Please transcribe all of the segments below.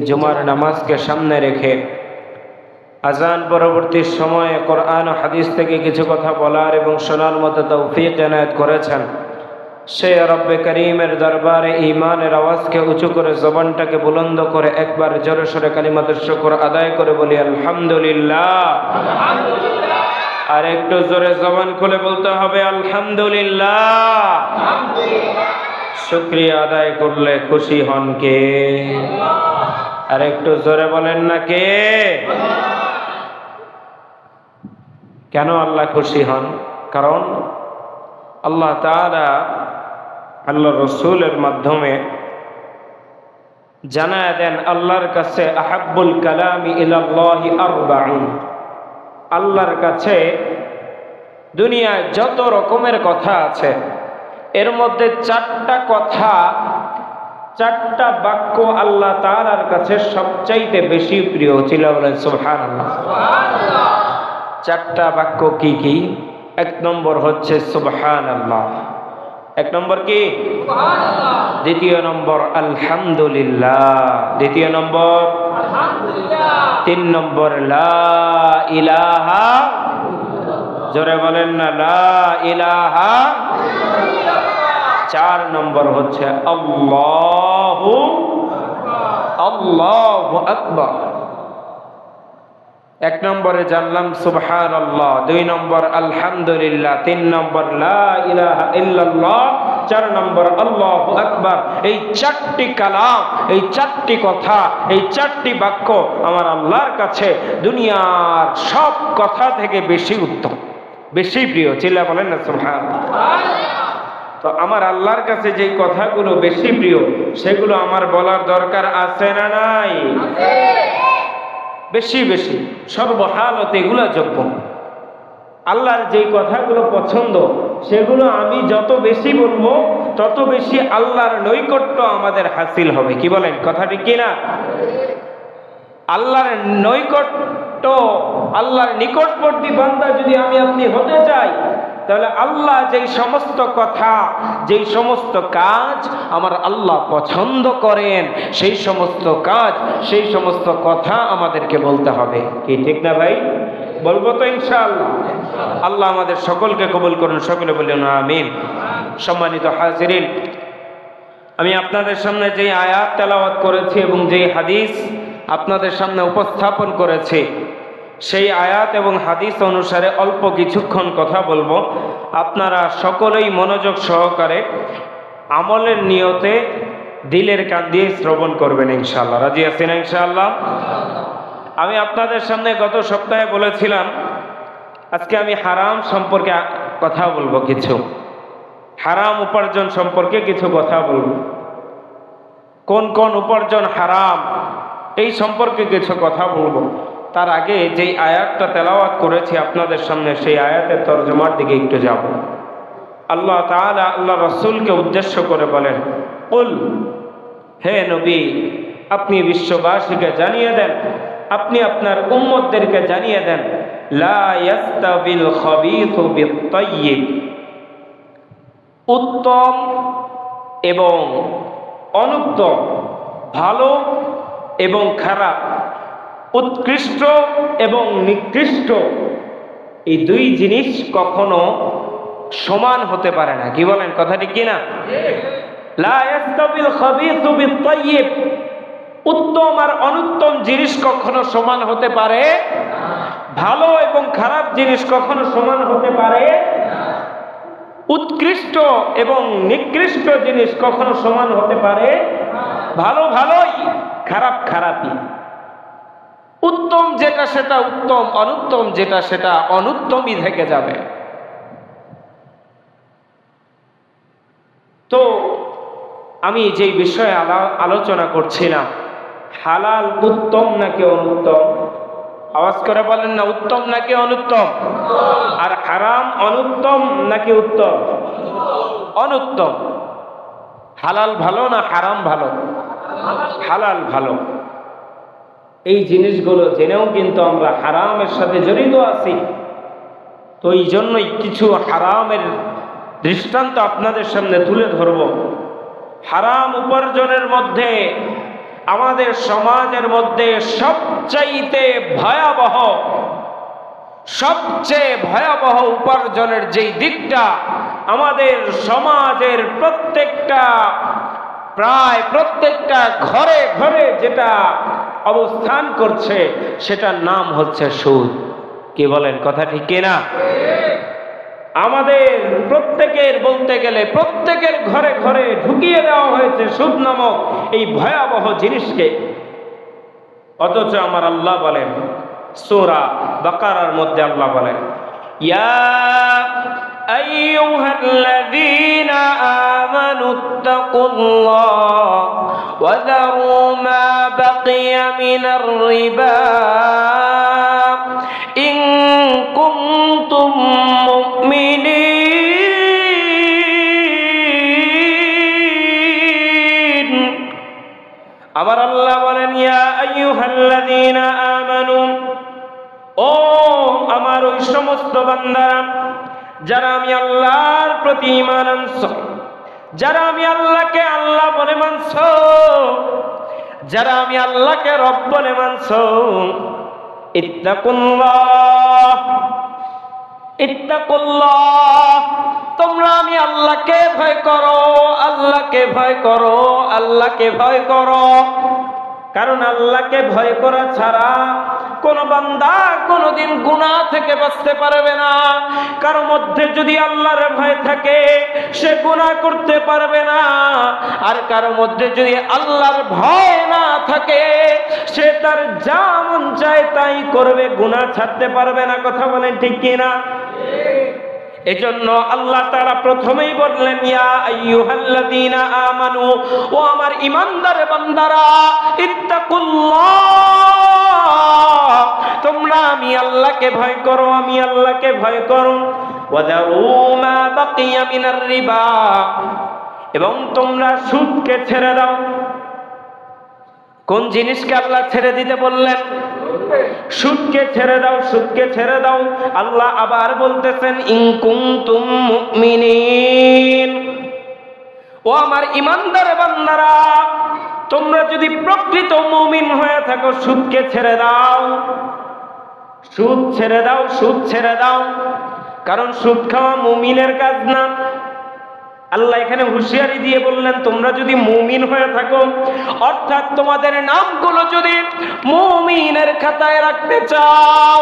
জুমার নামাজকে সামনে রেখে আজান পরবর্তী সময়ে কোরআন ও হাদিস থেকে কিছু কথা বলার এবং শোনার মতো তৌফিক এনায়েত করেছেন, সে রব্বে করিমের দরবারে ঈমানের আওয়াজকে উঁচু করে জবানটাকে বুলন্দ করে একবার জোরে সোরে কালিমাতুশ শুকর আদায় করে বলি আলহামদুলিল্লাহ। আর একটু জোরে জবান খুলে বলতে হবে আলহামদুলিল্লাহ। শুকরিয়া আদায় করলে খুশি হন কে? আর একটু জোরে বলেন না কে? কেন আল্লাহ খুশি হন? কারণ আল্লাহ তাআলা আল্লাহ রসুলের মাধ্যমে জানায় দেন আল্লাহর কাছে আহাব্বুল কালামি ইলাল্লাহি আরবাউন, আল্লাহর কাছে দুনিয়ায় যত রকমের কথা আছে এর মধ্যে চারটা কথা, চারটা বাক্য আল্লাহ তাআলার কাছে সবচাইতে বেশি প্রিয় ছিল। বলেন সুবহানাল্লাহ। চারটা বাক্য কি কি? এক নম্বর হচ্ছে সুবহানাল্লাহ। এক নম্বর কি? সুবহানাল্লাহ। দ্বিতীয় নম্বর আলহামদুলিল্লাহ। দ্বিতীয় নম্বর আলহামদুলিল্লাহ। তিন নম্বর লা ইলাহা, জোরে বলেন না লা ইলাহা। চার নম্বর হচ্ছে আল্লাহু আল্লাহু আকবার। এক নম্বরে জানলাম সুবহানাল্লাহ, দুই নম্বর আলহামদুলিল্লাহ, তিন নম্বর লা ইলাহা ইল্লাল্লাহ, চার নম্বর আল্লাহু আকবার। এই চারটি কালাম, এই চারটি কথা, এই চারটি বাক্য আমার আল্লাহর কাছে দুনিয়ার সব কথা থেকে বেশি উত্তম, বেশি প্রিয়। চিল্লা বলেন না সুবহানাল্লাহ। তো আমার আল্লাহর কাছে যেই কথাগুলো বেশি প্রিয় সেগুলো আমার বলার দরকার আছে না নাই? বেশি বেশি সর্বহালতে এগুলো যোগ্য। আল্লাহর যেই কথাগুলো পছন্দ সেগুলো আমি যত বেশি বলবো তত বেশি আল্লাহর নৈকট্য আমাদের হাসিল হবে। কি বলেন? কথাটি কি না? আল্লাহর নৈকট্য, আল্লাহর নিকটবর্তী বান্দা যদি আমি আপনি হতে চাই, তাহলে আল্লাহ যেই সমস্ত কথা, যেই সমস্ত কাজ আমার আল্লাহ পছন্দ করেন, সেই সমস্ত কাজ, সেই সমস্ত কথা আমাদেরকে বলতে হবে। কি ঠিক না ভাই? বলবো তো ইনশাআল্লাহ। আল্লাহ আমাদের সকলকে কবুল করুন, সকলে বলুন আমিন। সম্মানিত হাজিরিন, আমি আপনাদের সামনে যেই আয়াত তেলাওয়াত করেছি এবং যেই হাদিস আপনাদের সামনে উপস্থাপন করেছি, সেই আয়াত এবং হাদিস অনুসারে অল্প কিছুক্ষণ কথা বলবো। আপনারা সকলেই মনোযোগ সহকারে আমলের নিয়তে দিলের কান দিয়ে শ্রবণ করবেন ইনশাআল্লাহ। রাজি আছেন ইনশাআল্লাহ? আমি আপনাদের সামনে গত সপ্তাহে বলেছিলাম আজকে আমি হারাম সম্পর্কে কথা বলবো, কিছু হারাম উপার্জন সম্পর্কে কিছু কথা বলবো। কোন কোন উপার্জন হারাম এই সম্পর্কে কিছু কথা বলবো। তার আগে যেই আয়াতটা তেলাওয়াত করেছি আপনাদের সামনে, সেই আয়াতের তরজমার দিকে একটু যাব। আল্লাহ তাআলা আল্লাহ রাসূলকে উদ্দেশ্য করে বলেন, কুল, হে নবী, আপনি বিশ্ববাসীকে জানিয়ে দেন, আপনি আপনার উম্মতদেরকে জানিয়ে দেন, লা ইয়াস্তাবিল খাবিসু বিত-তাইয়্যিব, উত্তম এবং অনুত্তম, ভালো এবং খারাপ, উৎকৃষ্ট এবং নিকৃষ্ট, এই দুই জিনিস কখনো সমান হতে পারে না। কি বলেন? কথাটি কি না? লা ইয়াস্তাবিল খাবিসু বিত-তাইয়্যিব, উত্তম আর অনুত্তম জিনিস কখনো সমান হতে পারে, ভালো এবং খারাপ জিনিস কখনো সমান হতে পারে, উৎকৃষ্ট এবং নিকৃষ্ট জিনিস কখনো সমান হতে পারে, ভালো ভালোই, খারাপ খারাপই। উত্তম যেটা সেটা উত্তম, অনুত্তম যেটা সেটা অনুত্তমই থেকে যাবে। তো আমি যেই বিষয়ে আলোচনা করছিলাম, হালাল উত্তম নাকি অনুত্তম? আওয়াজ করে বলেন না, উত্তম নাকি অনুত্তম? আর হারাম অনুত্তম নাকি উত্তম? অনুত্তম। হালাল ভালো না হারাম ভালো? হালাল ভালো। এই জিনিসগুলো জেনেও কিন্তু আমরা হারামের সাথে জড়িত আছি। তো এই জন্যই কিছু হারামের দৃষ্টান্ত আপনাদের সামনে তুলে ধরব। হারাম উপার্জনের মধ্যে আমাদের সমাজের মধ্যে সবচেয়ে ভয়াবহ উপার্জনের যেই দিকটা আমাদের সমাজের প্রায় প্রত্যেকটা ঘরে ঘরে যেটা অবস্থান করছে, সেটার নাম হচ্ছে সুদ। কি বলেন, কথা ঠিক কিনা? আমাদের প্রত্যেকের, বলতে গেলে প্রত্যেকের ঘরে ঘরে ঢুকিয়ে দেওয়া হয়েছে সুদ নামক এই ভয়াবহ জিনিসকে। অথচ আমার আল্লাহ বলেন সূরা বাকারার মধ্যে, আল্লাহ বলেন, ইয়া আইয়ুহাল্লাযীনা আমানুত্তাকুল্লাহ ওয়া যারু মা বাকিয়া মিনার রিবা ইন কুনতুম মুমিনিন। আবার আল্লাহ বলেন, ইয়া আইয়ুহাল্লাযীনা আমানু, ও আমার ওই সমস্ত বান্দারা যারা আমি আল্লাহর প্রতি ঈমান আনছো, যারা আমি আল্লাহকে আল্লাহ বলে মানছো, যারা আমি আল্লাহকে রব বলে মানছো, ইত্তাকুল্লাহ, তোমরা আমি আল্লাহকে ভয় করো, আল্লাহকে ভয় করো, আল্লাহকে ভয় করো। কারণ আল্লাহকে ভয় করা ছাড়া কোন বান্দা কোনদিন গুনাহ থেকে বাঁচতে পারবে না। কারো মধ্যে যদি আল্লাহর ভয় থাকে সে গুনাহ করতে পারবে না, আর কারো মধ্যে যদি আল্লাহর ভয় না থাকে সে তার যা মন চায় তাই করবে, গুনাহ ছাড়তে পারবে না। কথা বলেন ঠিক কিনা? এজন্য আল্লাহ তাআলা প্রথমেই বললেন, ইয়া আইয়ুহাল্লাযীনা আমানু, ও আমার ঈমানদার বান্দারা, ইত্তাকুল্লাহ, তোমরা আমি আল্লাহকে ভয় করো, আমি আল্লাহকে ভয় করো। ওয়া যারু মা বাকিয়া মিনার রিবা, এবং তোমরা সুদকে ছেড়ে দাও। কোন জিনিসকে আল্লাহ ছেড়ে দিতে বললেন? সুদকে ছেড়ে দাও, সুদকে ছেড়ে দাও। আল্লাহ আবার বলতেছেন, ইন কুনতুম মুমিনিন, ও আমার ঈমানদার বান্দারা, তোমরা যদি প্রকৃত মুমিন হয়ে থাকো সুদকে ছেড়ে দাও, সুদ ছেড়ে দাও, সুদ ছেড়ে দাও। কারণ সুদ খাওয়া মুমিনের কাজ না। আল্লাহ এখানে হুঁশিয়ারি দিয়ে বললেন, তোমরা যদি মুমিন হয়ে থাকো, অর্থাৎ তোমাদের নামগুলো যদি মুমিনের খাতায় রাখতে চাও,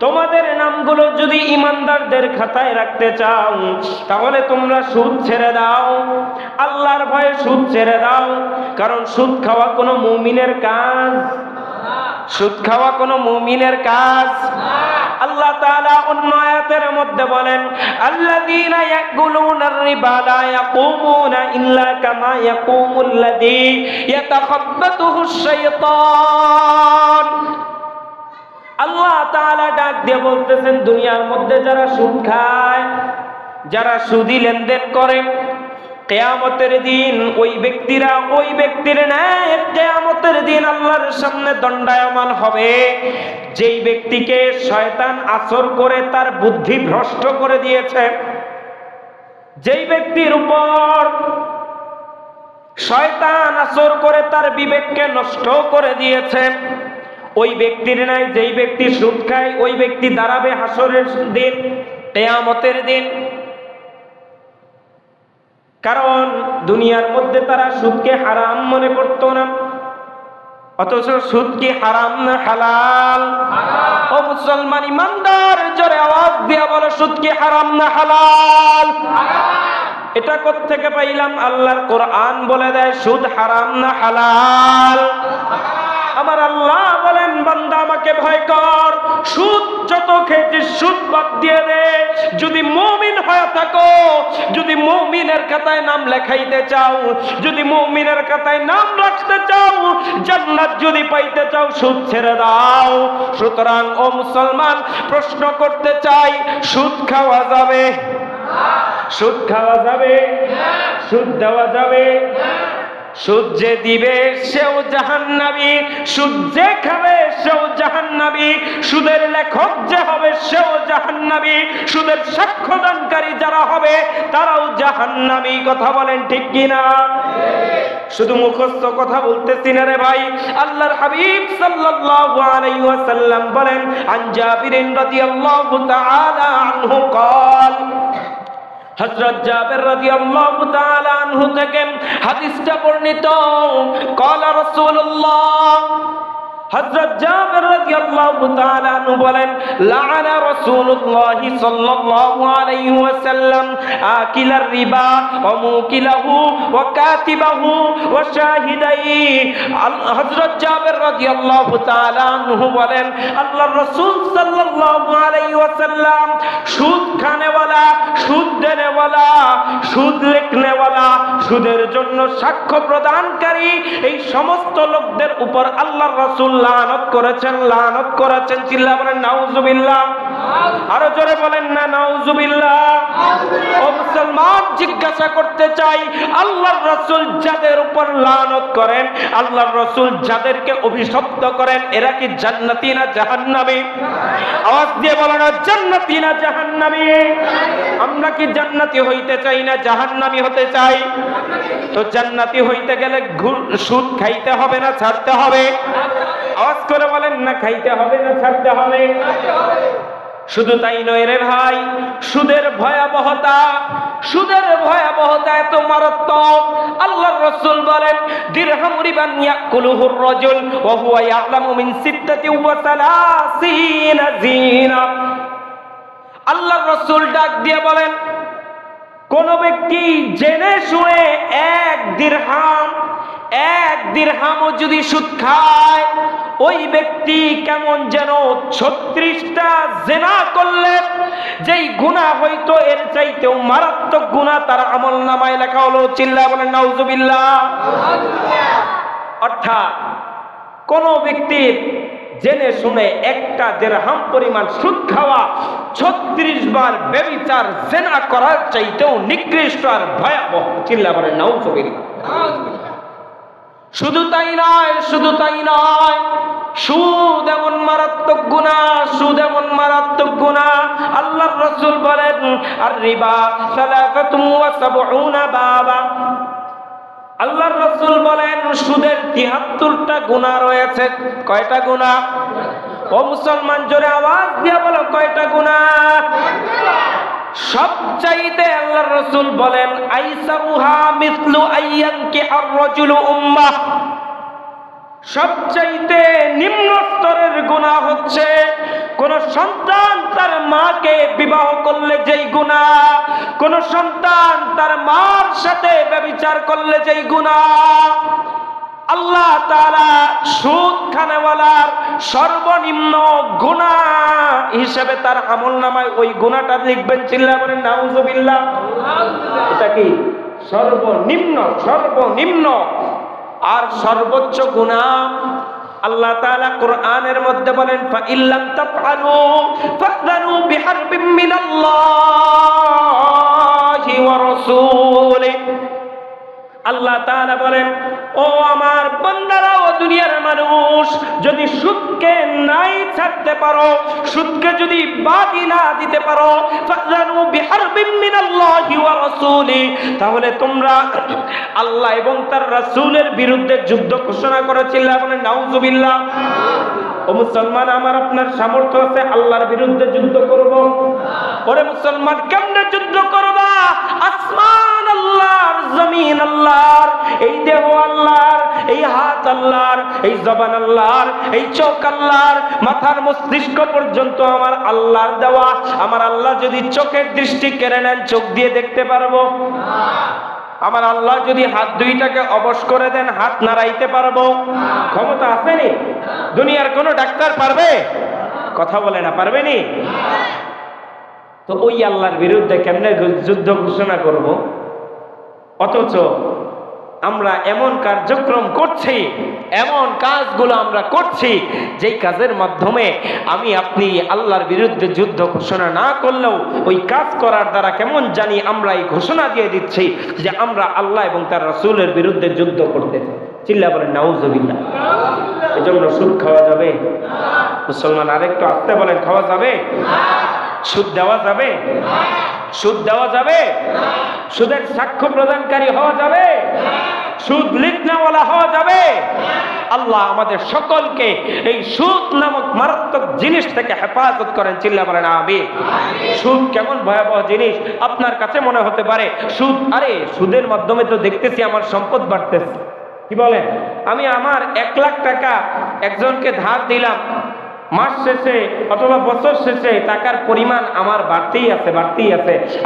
তোমাদের নামগুলো যদি ঈমানদারদের খাতায় রাখতে চাও, তাহলে তোমরা সুদ ছেড়ে দাও, আল্লাহর ভয়ে সুদ ছেড়ে দাও। কারণ সুদ খাওয়া কোনো মুমিনের কাজ, সুদ খাওয়া কোনো মুমিনের কাজ। আল্লাহ তাআলা অন্য আয়াতের মধ্যে বলেন, আল্লাযীনা ইয়াকুলুনার রিবা লা ইয়াকুমুনা ইল্লা কামা ইয়াকুমুল্লাযী ইয়াতাখাব্বাতুহুশ শাইতান। আল্লাহ তাআলা ডাক দিয়ে বলতেছেন, দুনিয়ার মধ্যে যারা সুদ খায়, যারা সুদি লেনদেন করে, কিয়ামতের দিন ওই ব্যক্তিরা ওই ব্যক্তির ন্যায় কিয়ামতের দিন আল্লাহর সামনে দণ্ডায়মান হবে, যেই ব্যক্তিকে শয়তান আসর করে তার বুদ্ধি ভ্রষ্ট করে দিয়েছে, যেই ব্যক্তির উপর শয়তান আসর করে তার বিবেককে নষ্ট করে দিয়েছে, ওই ব্যক্তির ন্যায় যেই ব্যক্তি সুদ খায়, ওই ব্যক্তি দাঁড়াবে হাসরের দিন, কিয়ামতের দিন। কারণ দুনিয়ার মধ্যে তারা সুদকে হারাম মনে করত না, অথচ সুদ কি হারাম না হালাল? ও মুসলমান ইমানদার, জোরে আওয়াজ দিয়ে বলো, সুদ কি হারাম না হালাল? এটা কোত্থেকে পাইলাম? আল্লাহর কোরআন বলে দেয় সুদ হারাম না হালাল। আমার আল্লাহ বলেন, বান্দা আমাকে ভয় কর, সুদ যত খেয়েছিস সুদ বাদ দিয়ে দে। যদি মুমিন হয়ে থাকো, যদি মুমিনের খাতায় নাম লেখাইতে চাও, যদি মুমিনের খাতায় নাম রাখতে চাও, জান্নাত যদি পাইতে চাও, সুদ ছেড়ে দাও। সুতরাং ও মুসলমান, প্রশ্ন করতে চাই, সুদ খাওয়া যাবে? সুদ খাওয়া যাবে? সুদ দেওয়া যাবে? সুদ যে দিবে সেও জাহান্নামী, সুদ যে খাবে সেও জাহান্নামী, সুদের লেখক যে হবে সেও জাহান্নামী, সুদের সাক্ষ্যদানকারী যারা হবে তারাও জাহান্নামী। কথা বলেন ঠিক কিনা? শুধু মুখস্থ কথা বলতেছি না রে ভাই। আল্লাহর হাবিব সাল্লাল্লাহু আলাইহি ওয়াসাল্লাম বলেন, আন জাবির রাদিয়াল্লাহু তাআলা আনহু قال, হযরত জাবির রাদিয়াল্লাহু তাআলা আনহু থেকে হাদিসটা বর্ণিত, قال রাসূলুল্লাহ, হযরত জাবির রাদিয়াল্লাহু তাআলা আনহু বলেন, লাআনা রাসূলুল্লাহ সাল্লাল্লাহু আলাইহি ওয়াসাল্লাম আকিলার রিবা ওয়া মুকিলাহু ওয়া কাতিবাহু ওয়া শাহিদাই। হযরত জাবির রাদিয়াল্লাহু তাআলা আনহু বলেন, আল্লাহর রাসূল সাল্লাল্লাহু আলাইহি ওয়াসাল্লাম সুদ খানেওয়ালা, সুদ দেনেওয়ালা, সুদ লিখনেওয়ালা, সুদের জন্য সাক্ষ্য প্রদানকারী এই সমস্ত লোকদের উপর আল্লাহর রাসূল লানত করেছেন, লানত করেছেন। চিল্লা বলেন নাউজুবিল্লাহ। আরো জোরে বলেন না নাউজুবিল্লাহ। ও মুসলমান, জিজ্ঞাসা করতে চাই, আল্লাহর রাসূল যাদের উপর লানত করেন, আল্লাহর রাসূল যাদেরকে অভিশপ্ত করেন, এরা কি জান্নাতি না জাহান্নামী? আওয়াজ দিয়ে বলেন, জান্নাতি না জাহান্নামী? আমরা কি জান্নাতি হইতে চাই না জাহান্নামী হতে চাই? তো জান্নাতি হইতে গেলে সুদ খাইতে হবে না ছাড়তে হবে? আওয়াজ করে বলেন না, খাইতে হবে না ছাড়তে হবে? শুধু তাই নয় রে ভাই, সুদের ভয়াবহতা, সুদের ভয়াবহতা এত মারাত্মক। আল্লাহর রাসূল বলেন, দিরহাম রিবান ইয়াকুলুহুর রাজুল ওয়া হুয়া ইয়ালামু মিন 36 জিনা। আল্লাহর রাসূল ডাক দিয়ে বলেন, কোন ব্যক্তি জেনে শুনে এক দিরহামও যদি সুদ খায়, ওই ব্যক্তি কেমন যেন 36টা জিনা করলেন। যেই গুনাহ হয়তো এর চাইতেও মারাত্মক গুনাহ তার আমলনামায় লেখা হলো। চিল্লায় বলেন নাউজুবিল্লাহ। অর্থাৎ কোন ব্যক্তির জেনে শুনে একটা দিরহাম পরিমাণ সুদ খাওয়া 36 বার ব্যভিচার জিনা করার চাইতেও নিকৃষ্ট আর ভয়াবহ। চিল্লায় বলেন নাউজুবিল্লাহ। শুধু তাই নয়, শুধু তাই নয়, সুদ এমন মারাত্মক গুনাহ, সুদ এমন মারাত্মক গুনাহ। আল্লাহর রাসূল বলেন, আর রিবা 73 বাবা। আল্লাহর রাসূল বলেন, সুদের 73টা গুনাহ রয়েছে। কয়টা গুনাহ? ও মুসলমান, জোরে আওয়াজ দিয়ে বলো, কয়টা গুনাহ? সবচাইতে আল্লাহর রাসূল বলেন, আইসারুহা মিসলু আইয়ানকি আর-রাজুলু উম্মাহ। সবচাইতে নিম্ন স্তরের গুনাহ হচ্ছে কোন সন্তান তার মাকে বিবাহ করলে যেই গুনাহ, কোন সন্তান তার মার সাথে ব্যভিচার করলে যেই গুনাহ। আল্লাহ তাআলা সুদ খানেওয়ালার সর্বনিম্ন গুনাহ হিসেবে তার আমলনামায় ওই গুনাহটা লিখবেন। চিল্লায় বলেন নাউজুবিল্লাহ। এটা কি সর্বনিম্ন? সর্বনিম্ন। আর সর্বোচ্চ গুনাহ আল্লাহ তাআলা কোরআনের মধ্যে বলেন, ফা ইল্লাম তাফআলু ফাযনু বিহারবিম মিনাল্লাহি ওয়া রাসূলিহি। আল্লাহ তাআলা বলেন, ও আমার বান্দারা, ও দুনিয়ার মানুষ, যদি সুদকে নাই ছাড়তে পারো, সুদকে যদি বাদই না দিতে পারো, ফাযনু বিহারবিম মিনাল্লাহি ওয়া রাসূলিহি, তাহলে তোমরা আল্লাহ এবং তার রাসূলের বিরুদ্ধে যুদ্ধ ঘোষণা করে। চিল্লায় বলেন নাউজুবিল্লাহ। ও মুসলমান, আমার আপনার সামর্থ্য আছে আল্লাহর বিরুদ্ধে যুদ্ধ করব? ওরে মুসলমান, কেমনে যুদ্ধ করবা? আসমান আল্লাহর, জমিন আল্লাহর, এই দেহ আল্লাহর, এই হাত আল্লাহর, এই জবান আল্লাহর, এই চোখ আল্লাহর, মাথার মস্তিষ্ক পর্যন্ত আমার আল্লাহর দেওয়া। আমার আল্লাহ যদি চোখের দৃষ্টি কেড়ে নেন, চোখ দিয়ে দেখতে পারবো? আমার আল্লাহ যদি হাত দুইটাকে অবশ করে দেন, হাত নাড়াইতে পারবো? ক্ষমতা আসেনি? দুনিয়ার কোন ডাক্তার পারবে? কথা বলে না, পারবেনি? তো ওই আল্লাহর বিরুদ্ধে কেমনে যুদ্ধ ঘোষণা করব? অথচ আমরা এমন কার্যক্রম করছি, এমন কাজগুলো আমরা করছি যেই কাজের মাধ্যমে আমি আপনি আল্লাহর বিরুদ্ধে যুদ্ধ ঘোষণা না করলেও ওই কাজ করার দ্বারা কেমন জানি আমরা এই ঘোষণা দিয়ে দিচ্ছি যে আমরা আল্লাহ এবং তার রাসূলের বিরুদ্ধে যুদ্ধ করতে চাই। চিল্লা বলেন নাউজুবিল্লাহ। এজন্য সুদ খাওয়া যাবে? মুসলমান আরেকটু আস্তে বলেন, খাওয়া যাবে? সুদ দেওয়া যাবে? সুদ দেওয়া যাবে? সুদের সাক্ষ্য প্রদানকারী হওয়া যাবে? সুদ লিখনাওয়ালা হওয়া যাবে? আল্লাহ আমাদের সকলকে এই সুদ নামক মারাত্মক জিনিস থেকে হেফাজত করেন। চিল্লা বলেন আমিন। সুদ কেমন ভয়াবহ জিনিস আপনার কাছে মনে হতে পারে, সুদ, আরে সুদের মাধ্যমে তো দেখতেছি আমার সম্পদ বাড়তেছে। কি বলেন? আমি আমার 1 লাখ টাকা একজনকে ধার দিলাম, মাস শেষে অথবা বছর শেষে টাকার পরিমাণ আমার বাড়তেই আছে।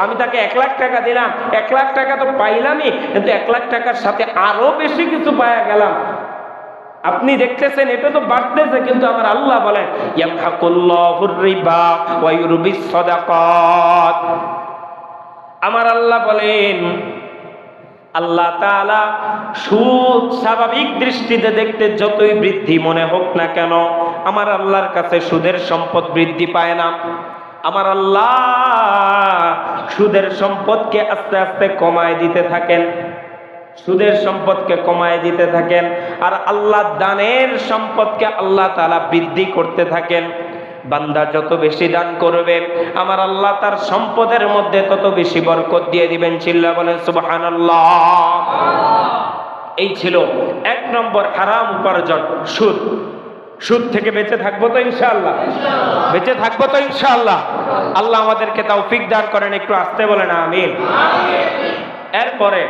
আমি তাকে 1 লাখ টাকা দিলাম, 1 লাখ টাকা তো পাইলামই, কিন্তু 1 লাখ টাকার সাথে আরো বেশি কিছু পাওয়া গেলাম। আপনি দেখতেছেন এটা তো বাড়তেছে, কিন্তু আমার আল্লাহ বলেন ইয়ামহাকুল্লাহুর রিবা ওয়া ইউরবিস সাদাকাত। আমার আল্লাহ বলেন, আল্লাহ তাআলা সুদ স্বাভাবিক দৃষ্টিতে দেখতে যতই বৃদ্ধি মনে হোক না কেন, আমার আল্লাহর কাছে সুদের সম্পদ বৃদ্ধি পায় না। আমার আল্লাহ সুদের সম্পদকে আস্তে আস্তে কমায় দিতে থাকেন, সুদের সম্পদকে কমায় দিতে থাকেন, আর আল্লাহ দানের সম্পদকে আল্লাহ তাআলা বৃদ্ধি করতে থাকেন। বান্দা যত বেশি দান করবে আমার আল্লাহ তার সম্পদের মধ্যে তত বেশি বরকত দিয়ে দিবেন। চিল্লা বলেন সুবহানাল্লাহ। এই ছিল 1 নম্বর হারাম উপার্জন, সুদ। সুদ থেকে বেঁচে থাকবো তো ইনশাআল্লাহ? বেঁচে থাকবো তো ইনশাআল্লাহ? আল্লাহ আমাদেরকে তৌফিক দান করেন। একটু আস্তে বলেন আমিন। এরপরে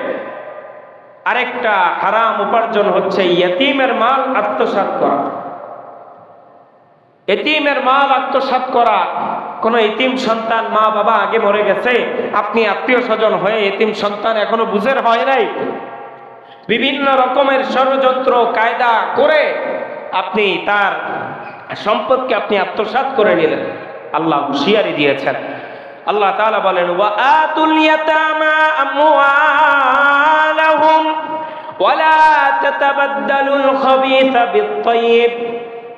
আরেকটা হারাম উপার্জন হচ্ছে ইয়তীমের মাল আত্মসাৎ করা। এতিমের মাল আত্মসাৎ করা। কোন এতিম সন্তান, মা বাবা আগে মরে গেছে, আপনি আত্মীয় স্বজন হয়ে এতিম সন্তান এখনো বুঝের হয় নাই, বিভিন্ন রকমের ষড়যন্ত্র কায়দা করে আপনি তার সম্পদকে আপনি আত্মসাৎ করে নিলেন। আল্লাহ হুঁশিয়ারি দিয়েছেন। আল্লাহ তাআলা বলেন ওয়া আতুল ইয়াতামা আমওয়ালাহুম ওয়ালা তাতাবাদদালুল খাবিসা বিত-তাইয়্যিব।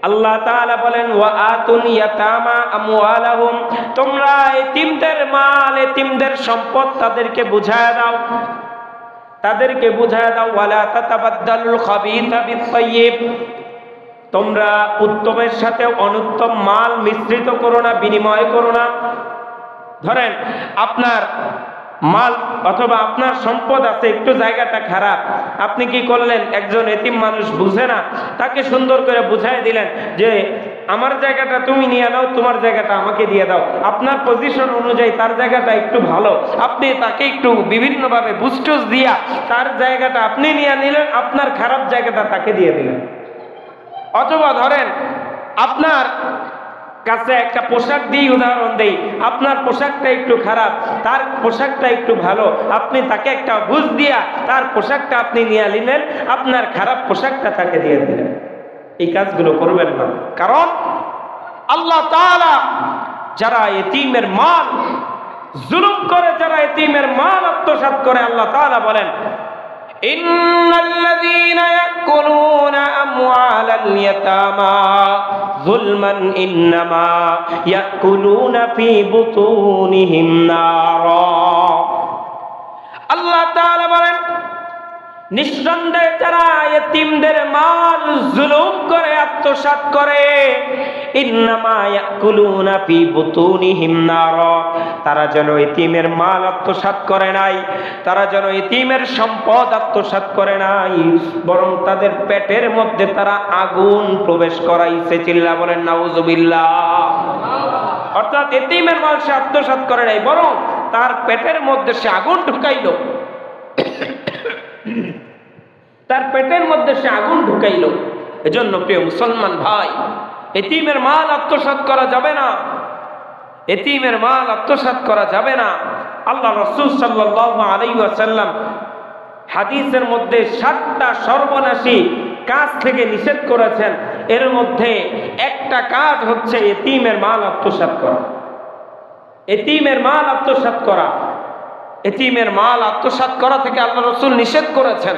আল্লাহ তাআলা বলেন ওয়া আতুল ইয়াতামা আমওয়ালাহুম, তোমরা এতিমদের মাল, এতিমদের সম্পদ তাদেরকে বুঝায়া দাও, তাদেরকে বুঝায়া দাও। ওয়ালা তাতাবাদদালুল খাবিসা বিত-তাইয়্যিব, তোমরা উত্তমের সাথে অনুত্তম মাল মিশ্রিত করো না, বিনিময় করো না। ধরেন আপনার মাল অথবা আপনার সম্পদ আছে, একটু জায়গাটা খারাপ, আপনি কি করলেন, একজন এতিম মানুষ বুঝে না, তাকে সুন্দর করে বুঝাই দিলেন যে আমার জায়গাটা তুমি নিয়ে নাও, তোমার জায়গাটা আমাকে দিয়ে দাও। আপনার পজিশন অনুযায়ী তার জায়গাটা একটু ভালো, আপনি তাকে একটু বিভিন্নভাবে বুস্টুস দিয়া তার জায়গাটা আপনি নিয়ে নিলেন, আপনার খারাপ জায়গাটা তাকে দিয়ে দিলেন। অথবা ধরেন আপনার কাছে একটা পোশাক দিয়ে উদাহরণ দেই, আপনার পোশাকটা একটু খারাপ, তার পোশাকটা একটু ভালো, আপনি তাকে একটা বুঝ দিয়া তার পোশাকটা আপনি নিয়ে নিলেন, আপনার খারাপ পোশাকটা তাকে দিয়ে দিলেন। এই কাজগুলো করবেন না, কারণ আল্লাহ তাআলা যারা এতিমের মাল জুলুম করে, যারা এতিমের মাল আত্মসাৎ করে, আল্লাহ তাআলা বলেন ইন্নাল্লাযীনা ইয়াকুলুনা আমওয়ালাল ইয়াতামা যুলমান ইন্নামা ইয়াকুলুনা ফী বুতুনিহিম নারা। আল্লাহ তাআলা বলেন নিঃসন্দেহে যারা এতিমদের মাল জুলুম করে, আত্মসাৎ করে, ইন্নামা ইয়াকুলুনা ফী বুতুনিহিম নারা, তারা যেন এতিমের মাল আত্মসাৎ করে নাই, তারা যেন এতিমের সম্পদ আত্মসাৎ করে নাই, বরং তাদের পেটের মধ্যে তারা আগুন প্রবেশ করাইছে। চিল্লা বলেন নাউজুবিল্লাহ। অর্থাৎ এতিমের মাল সে আত্মসাৎ করে নাই, বরং তার পেটের মধ্যে সে আগুন ঢুকাইল, তার পেটের মধ্যে সে আগুন ঢুকাইল। এজন্য প্রিয় মুসলমান ভাই, এতিমের মাল আত্মসাৎ করা যাবে না, এতিমের মাল আত্মসাৎ করা যাবে না। আল্লাহ রাসূল সাল্লাল্লাহু আলাইহি ওয়াসাল্লাম হাদিসের মধ্যে 7টা সর্বনাশী কাজ থেকে নিষেধ করেছেন। এর মধ্যে একটা কাজ হচ্ছে এতিমের মাল আত্মসাৎ করা। এতিমের মাল আত্মসাৎ করা, এতিমের মাল আত্মসাৎ করা থেকে আল্লাহ রাসূল নিষেধ করেছেন।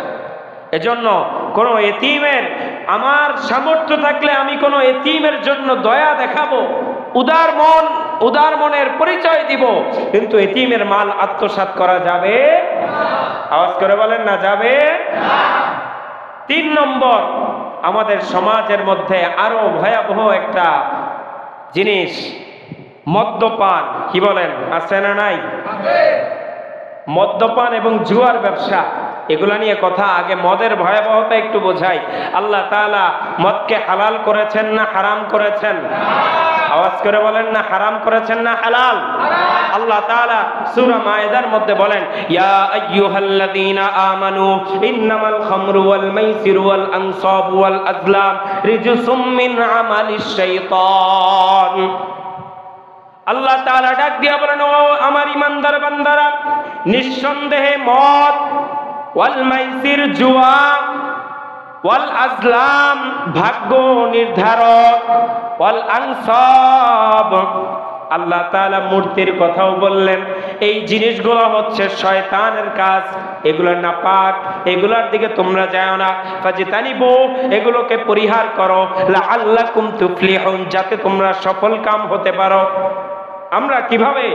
এজন্য কোন এতিমের, আমার সামর্থ্য থাকলে আমি কোন এতিমের জন্য দয়া দেখাবো, উদার মনের পরিচয় দিব, কিন্তু এতিমের মাল আত্মসাৎ করা যাবে? আওয়াজ করে বলেন না, যাবে? 3 নম্বর, আমাদের সমাজের মধ্যে আরো ভয়াবহ একটা জিনিস, মদ্যপান। কি বলেন, আছে না নাই? মদ্যপান এবং জুয়ার ব্যবসা, এগুলা নিয়ে কথা। আগে মদের ভয়াবহতা একটু বোঝাই। আল্লাহ তাআলা মদকে হালাল করেছেন না হারাম করেছেন? আওয়াজ করে বলেন না, হারাম করেছেন না হালাল? আল্লাহ তাআলা সূরা মায়েদার মধ্যে বলেন, ইয়া আইয়ুহাল্লাযীনা আমানু ইন্নামাল খামরু ওয়াল মাইসিরু ওয়াল আনসাবু ওয়াল আজলাম রিজসুম মিন আমালিশ শাইতান। আল্লাহ তাআলা ডাক দিয়া বলেন, ও আমার ঈমানদার বান্দারা, নিঃসন্দেহে মদ, ওয়াল মাইসির জুয়া, ওয়াল আজলাম ভাগ্য নির্ধারক, ওয়াল আনসাব, আল্লাহ তাআলা মূর্তির কথাও বললেন। এই জিনিসগুলো হচ্ছে শয়তানের কাজ, এগুলো নাপাক, এগুলোর দিকে তোমরা যাও না। ফাজতানিবু, এগুলোকে পরিহার করো, লাআল্লাকুম তুফলিহুন, যাতে তোমরা সফল কাম হতে পারো। আমরা কিভাবে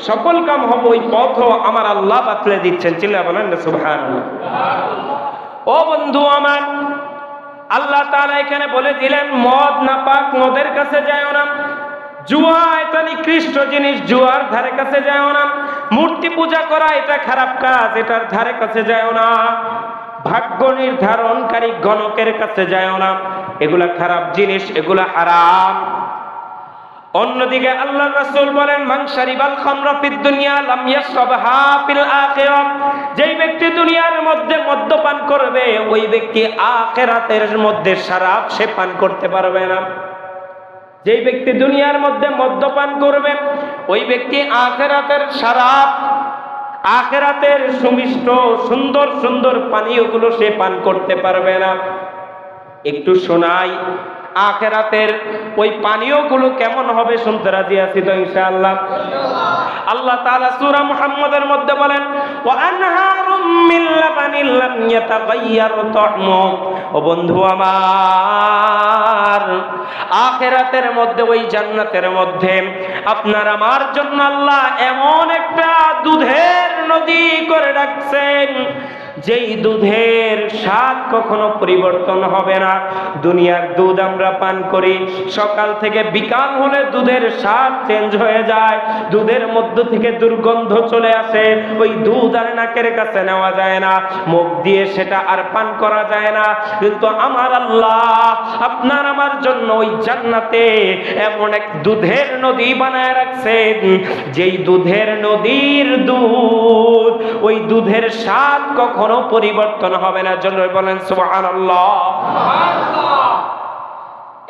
সফল কাম হব, ওই পথও আমার আল্লাহ বাতলে দিচ্ছেন। চিল্লা বলেন না সুবহানাল্লাহ। ও বন্ধু আমার, আল্লাহ তাআলা এখানে বলে দিলেন মদ নাপাক, মদের কাছে যাও না। জুয়া এটা নিকৃষ্ট জিনিস, জুয়ার ধারে কাছে যাও না। মূর্তি পূজা করা এটা খারাপ কাজ, এটার ধারে কাছে যাও না। ভাগ্য নির্ধারণকারী গণকের কাছে যাও না, এগুলা খারাপ জিনিস, এগুলা হারাম। অন্যদিকে আল্লাহর রাসূল বলেন, মান শারিবাল খামরা ফিদ দুনিয়া লাম ইয়াশরাবহা ফিল আখিরাহ, যেই ব্যক্তি দুনিয়ার মধ্যে মদ্যপান করবে, ওই ব্যক্তি আখিরাতের মধ্যে শরাব সে পান করতে পারবে না। যেই ব্যক্তি দুনিয়ার মধ্যে মদ্যপান করবে, ওই ব্যক্তি আখিরাতের শরাব, আখিরাতের সুমিষ্ট সুন্দর সুন্দর পানীয়গুলো সে পান করতে পারবে না। একটু শোনাই, আখিরাতের ওই পানীয়গুলো কেমন হবে শুনতে রাজি আছি তো ইনশাআল্লাহ? আল্লাহ তাআলা সূরা মুহাম্মাদের মধ্যে বলেন, ওয়া আনহারুম মিন লাবানিল লাম ইয়াতাগায়্যার তা'মু। ও বন্ধু আমার, আখিরাতের মধ্যে, ওই জান্নাতের মধ্যে আপনার আমার জন্য আল্লাহ এমন একটা দুধের নদী করে রাখছেন, যেই দুধের স্বাদ কখনো পরিবর্তন হবে না। দুনিয়ার দুধ আমরা পান করি, সকাল থেকে বিকাল হলে দুধের স্বাদ চেঞ্জ হয়ে যায়, দুধের মধ্য থেকে দুর্গন্ধ চলে আসে, ওই দুধ আর নাকের কাছে নেওয়া যায় না, মুখ দিয়ে সেটা আর পান করা যায় না। কিন্তু আমার আল্লাহ আপনার আমার জন্য ওই জান্নাতে এমন এক দুধের নদী বানায় রাখছেন, যেই দুধের নদীর দুধ, ওই দুধের স্বাদ কখনো পরিবর্তন হবে না। জন্য বলেন সুবহানাল্লাহ।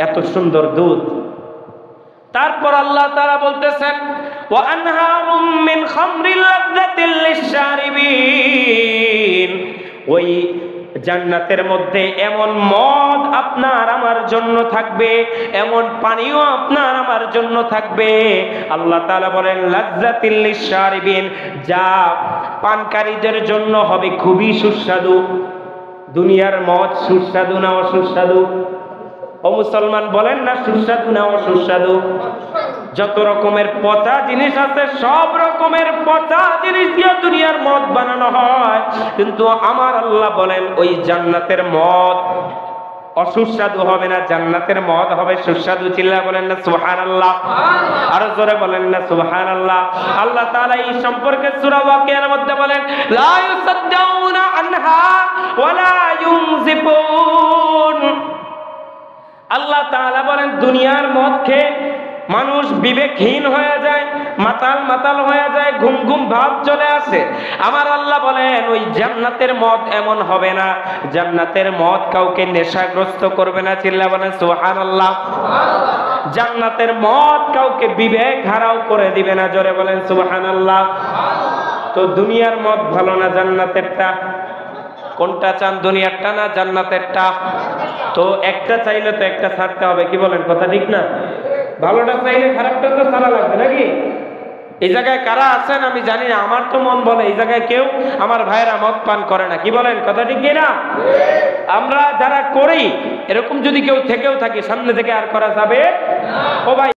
এত সুন্দর দুধ। তারপর আল্লাহ তাআলা বলতেছেন, ওয়া আনহারুম মিন খামরিল লাযযাতিল লিশারিবিন, ওই জান্নাতের মধ্যে এমন মদ আপনার আমার জন্য থাকবে, এমন পানীয় আপনার আমার জন্য থাকবে। আল্লাহ তাআলা বলেন লাযযাতিল লিশারিবিন, যা পানকারীদের জন্য হবে খুবই সুস্বাদু। দুনিয়ার মদ সুস্বাদু না অসুস্বাদু? ও মুসলমান বলেন না, সুস্বাদু না অসুস্বাদু? যত রকমের পচা জিনিস আছে, সব রকমের পচা জিনিস দিয়ে দুনিয়ার মদ বানানো হয়, কিন্তু আমার আল্লাহ বলেন ওই জান্নাতের মদ অসুস্বাদু হবে না, জান্নাতের মদ হবে সুস্বাদু। চিল্লা বলেন না সুবহানাল্লাহ? আরো জোরে বলেন না সুবহানাল্লাহ? আল্লাহ তাআলা এই সম্পর্কে সূরা ওয়াকিয়ার মধ্যে বলেন, লা ইউসাদ্দাউনা আনহা ওয়ালা ইউনজিফুন। আল্লাহ তাআলা বলেন দুনিয়ার মদ খেয়ে মানুষ বিবেকহীন হয়ে যায়, মাতাল মাতাল হয়ে যায়, ঘুম ঘুম ভাব চলে আসে। আমার আল্লাহ বলেন ওই জান্নাতের মদ এমন হবে না, জান্নাতের মদ কাউকে নেশাগ্রস্ত করবে না। চিল্লা বলেন সুবহানাল্লাহ? জান্নাতের মদ কাউকে বিবেক হারাও করে দিবে না। জোরে বলেন সুবহানাল্লাহ? তো দুনিয়ার মদ ভালো না জান্নাতেরটা? কোনটা চান, দুনিয়ারটা না জান্নাতেরটা? তো একটা চাইলে তো একটা ছাড়তে হবে, কি বলেন? কথা ঠিক না? ভালোটা চাইলে খারাপটা তো ছাড়া লাগবে নাকি? এই জায়গায় কারা আছেন আমি জানি না, আমার তো মন বলে এই জায়গায় কেউ আমার ভাইয়েরা মদ পান করে না। কি বলেন, কথা ঠিক কিনা? আমরা যারা করি এরকম যদি কেউ থেকেও থাকি, সামনে থেকে আর করা যাবে ও ভাই।